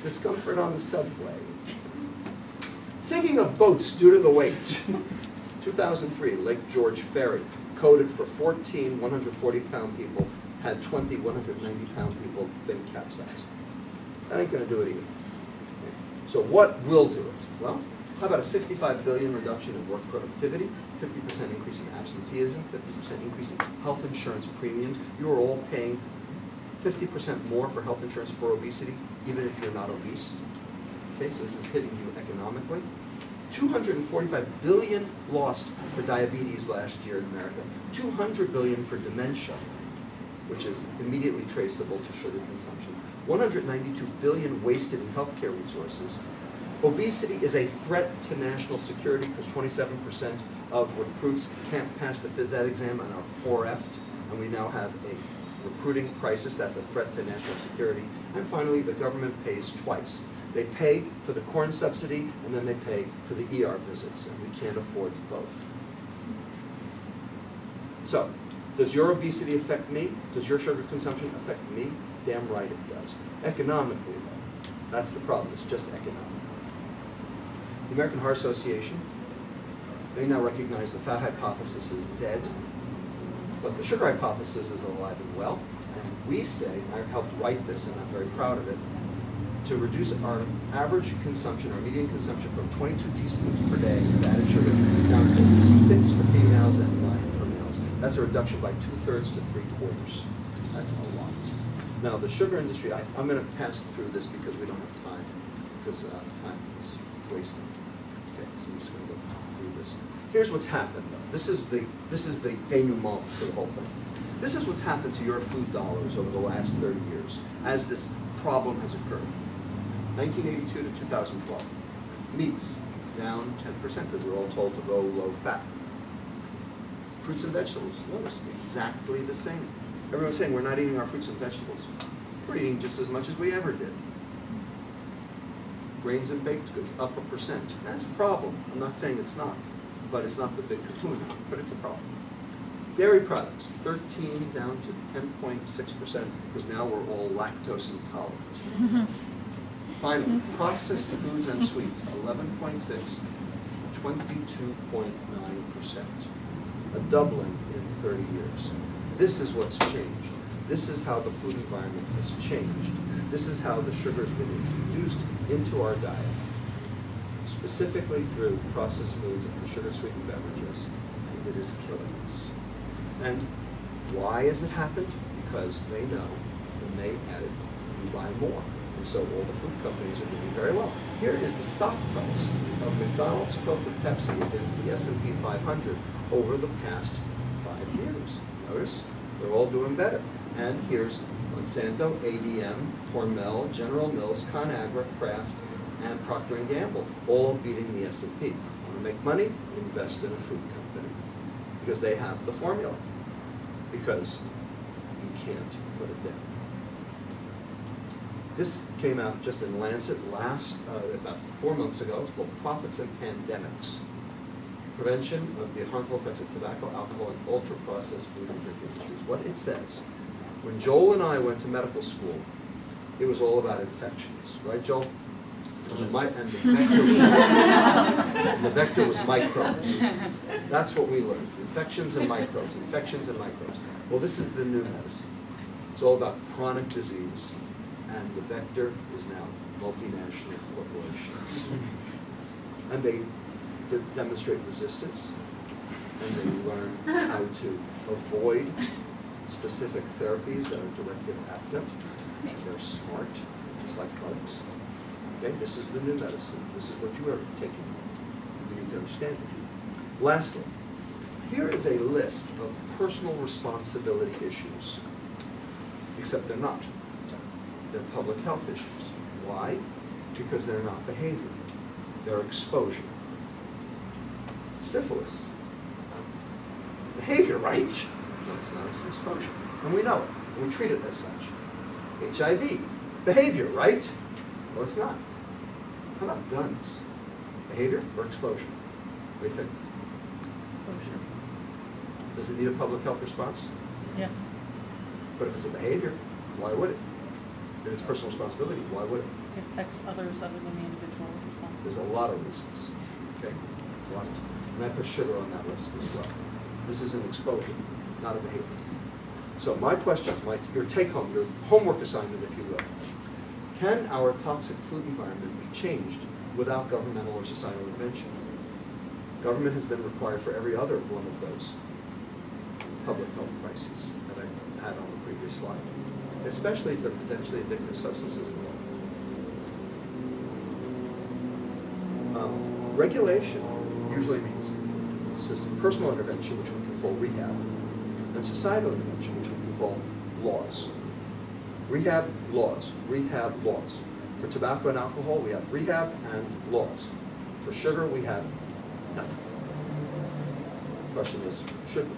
Discomfort on the subway. Sinking of boats due to the weight. 2003, Lake George Ferry, coded for 14 140-pound people, had 20 190-pound people been capsized. That ain't gonna do it either. So what will do it? Well, how about a $65 billion reduction in work productivity, 50% increase in absenteeism, 50% increase in health insurance premiums? You are all paying 50% more for health insurance for obesity, even if you're not obese. Okay, so this is hitting you economically. $245 billion lost for diabetes last year in America. $200 billion for dementia, which is immediately traceable to sugar consumption. $192 billion wasted in healthcare resources. Obesity is a threat to national security because 27% of recruits can't pass the phys ed exam and are 4F'd, and we now have a recruiting crisis. That's a threat to national security. And finally, the government pays twice. They pay for the corn subsidy, and then they pay for the ER visits, and we can't afford both. So, does your obesity affect me? Does your sugar consumption affect me? Damn right it does. Economically, though, that's the problem. It's just economic. The American Heart Association, they now recognize the fat hypothesis is dead, but the sugar hypothesis is alive and well. And we say, and I helped write this, and I'm very proud of it, to reduce our average consumption, our median consumption, from 22 teaspoons per day of added sugar down to 6 for females and 9 for males. That's a reduction by 2/3 to 3/4. That's a lot. Now, the sugar industry, I'm going to pass through this because we don't have time, because time is wasted. Okay, so I'm just going to go through this. Here's what's happened, though. This is the denouement for the whole thing. This is what's happened to your food dollars over the last 30 years as this problem has occurred. 1982 to 2012. Meats down 10% because we're all told to go low fat. Fruits and vegetables, notice, exactly the same. Everyone's saying we're not eating our fruits and vegetables. We're eating just as much as we ever did. Grains and baked goods, up 1%. That's a problem. I'm not saying it's not, but it's not the big kahuna, but it's a problem. Dairy products, 13 down to 10.6% because now we're all lactose intolerant. Finally, processed foods and sweets, 11.6, 22.9%. A doubling in 30 years. This is what's changed. This is how the food environment has changed. This is how the sugar has been introduced into our diet, specifically through processed foods and sugar-sweetened beverages, and it is killing us. And why has it happened? Because they know when they add it, you buy more. And so all the food companies are doing very well. Here is the stock price of McDonald's, Coke, and Pepsi against the S&P 500 over the past 5 years. Notice, they're all doing better. And here's Monsanto, ADM, Hormel, General Mills, ConAgra, Kraft, and Procter & Gamble, all beating the S&P. Want to make money? Invest in a food company. Because they have the formula. Because you can't put it down. This came out just in Lancet about 4 months ago. It's called Profits in Pandemics. Prevention of the harmful effects of tobacco, alcohol, and ultra-processed food and drink industries. What it says, when Joel and I went to medical school, it was all about infections. Right, Joel? And the vector was microbes. That's what we learned. Infections and microbes, infections and microbes. Well, this is the new medicine. It's all about chronic disease. And the vector is now multinational corporations. And they demonstrate resistance, and they learn how to avoid specific therapies that are directed at them. And they're smart, just like bugs. Okay, this is the new medicine. This is what you are taking. You need to understand it. Lastly, here is a list of personal responsibility issues, except they're not. They're public health issues. Why? Because they're not behavior. They're exposure. Syphilis. Behavior, right? No, it's not. It's exposure. And we know it. And we treat it as such. HIV. Behavior, right? Well, it's not. How about guns? Behavior or exposure? What do you think? Exposure. Does it need a public health response? Yes. But if it's a behavior, why would it? And it's personal responsibility. Why would it? It affects others other than the individual responsible. There's a lot of reasons. Okay? There's a lot of reasons. And I put sugar on that list as well. This is an exposure, not a behavior. So my questions, your take-home, your homework assignment, if you will. Can our toxic food environment be changed without governmental or societal intervention? Government has been required for every other one of those public health crises that I had on the previous slide, especially if they're potentially addictive substances involved. Regulation usually means personal intervention, which we can call rehab, and societal intervention, which we can call laws. Rehab, laws. Rehab, laws. For tobacco and alcohol, we have rehab and laws. For sugar, we have nothing. Question is, should we?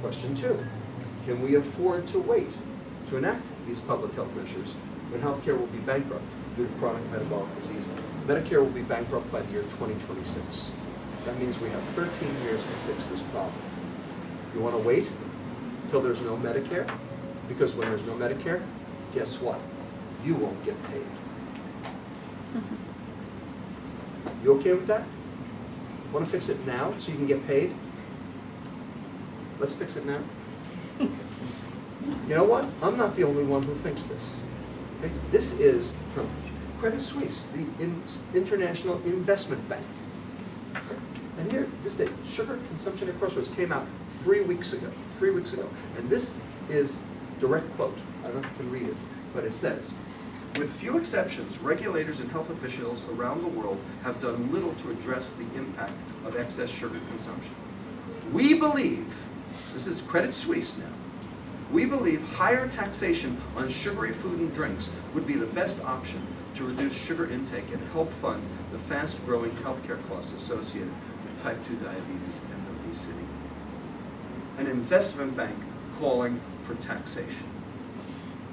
Question 2, can we afford to wait to enact these public health measures when healthcare will be bankrupt due to chronic metabolic disease? Medicare will be bankrupt by the year 2026. That means we have 13 years to fix this problem. You want to wait till there's no Medicare? Because when there's no Medicare, guess what? You won't get paid. You okay with that? Want to fix it now so you can get paid? Let's fix it now. You know what? I'm not the only one who thinks this. Okay? This is from Credit Suisse, the International Investment Bank. And here, this day, sugar consumption at crossroads came out 3 weeks ago. 3 weeks ago. And this is direct quote. I don't know if you can read it, but it says, with few exceptions, regulators and health officials around the world have done little to address the impact of excess sugar consumption. We believe, this is Credit Suisse now, we believe higher taxation on sugary food and drinks would be the best option to reduce sugar intake and help fund the fast-growing healthcare costs associated with type 2 diabetes and obesity. An investment bank calling for taxation.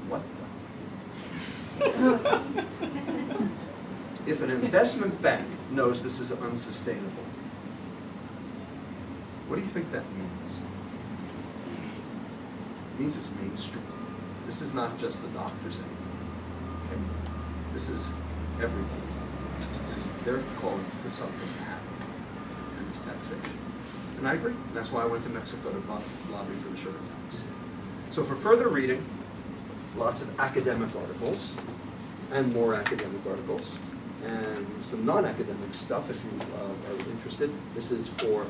What the? If an investment bank knows this is unsustainable, what do you think that means? It means it's mainstream. This is not just the doctors anymore. Okay? This is everybody. And they're calling for something to happen, and it's taxation. And I agree. And that's why I went to Mexico to lobby for the sugar tax. So for further reading, lots of academic articles, and more academic articles, and some non-academic stuff if you are interested. This is for,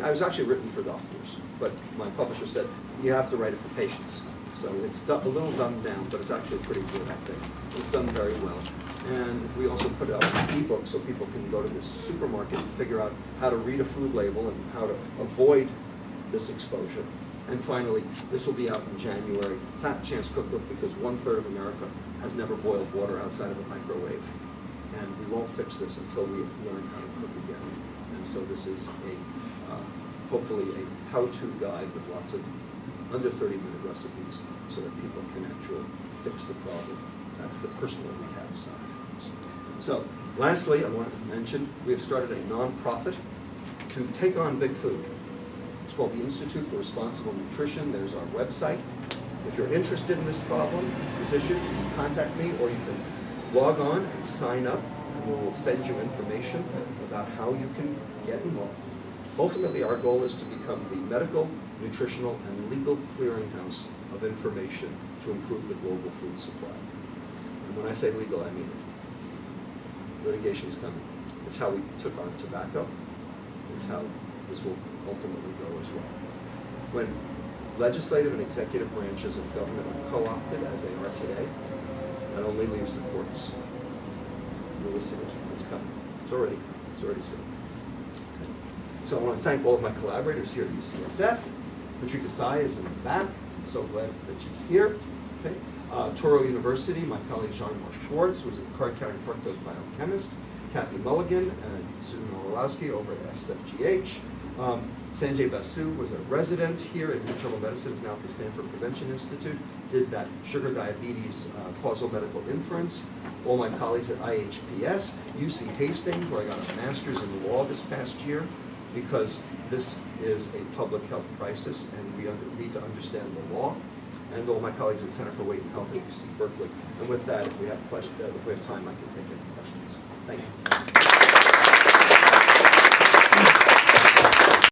I was actually written for doctors, but my publisher said, you have to write it for patients. So it's a little dumbed down, but it's actually pretty good, I think. It's done very well. And we also put out this ebook so people can go to the supermarket and figure out how to read a food label and how to avoid this exposure. And finally, this will be out in January, Fat Chance Cookbook, because 1/3 of America has never boiled water outside of a microwave. And we won't fix this until we learn how to cook again. And so this is hopefully a how-to guide with lots of under 30-minute recipes so that people can actually fix the problem. That's the personal rehab side. So lastly, I want to mention we have started a nonprofit to take on big food. It's called the Institute for Responsible Nutrition. There's our website. If you're interested in this problem, this issue, you can contact me, or you can log on and sign up, and we will send you information about how you can get involved. Ultimately, our goal is to become the medical, nutritional, and legal clearinghouse of information to improve the global food supply. And when I say legal, I mean it. Litigation's coming. It's how we took on tobacco. It's how this will ultimately go as well. When legislative and executive branches of government are co-opted, as they are today, that only leaves the courts. You will see it. It's coming. It's already started. Okay. So I want to thank all of my collaborators here at UCSF. Patricia Sai is in the back. I'm so glad that she's here. Okay. Touro University, my colleague Jean-Marc Schwartz was a card-carrying fructose biochemist. Kathy Mulligan and Susan Orlowski over at SFGH. Sanjay Basu was a resident here at Internal Medicine, is now at the Stanford Prevention Institute, did that sugar diabetes causal medical inference. All my colleagues at IHPS, UC Hastings, where I got a master's in law this past year, because this is a public health crisis and we need to understand the law. and all my colleagues at Center for Weight and Health at UC Berkeley. And with that, if we have questions, if we have time, I can take any questions. Thank you.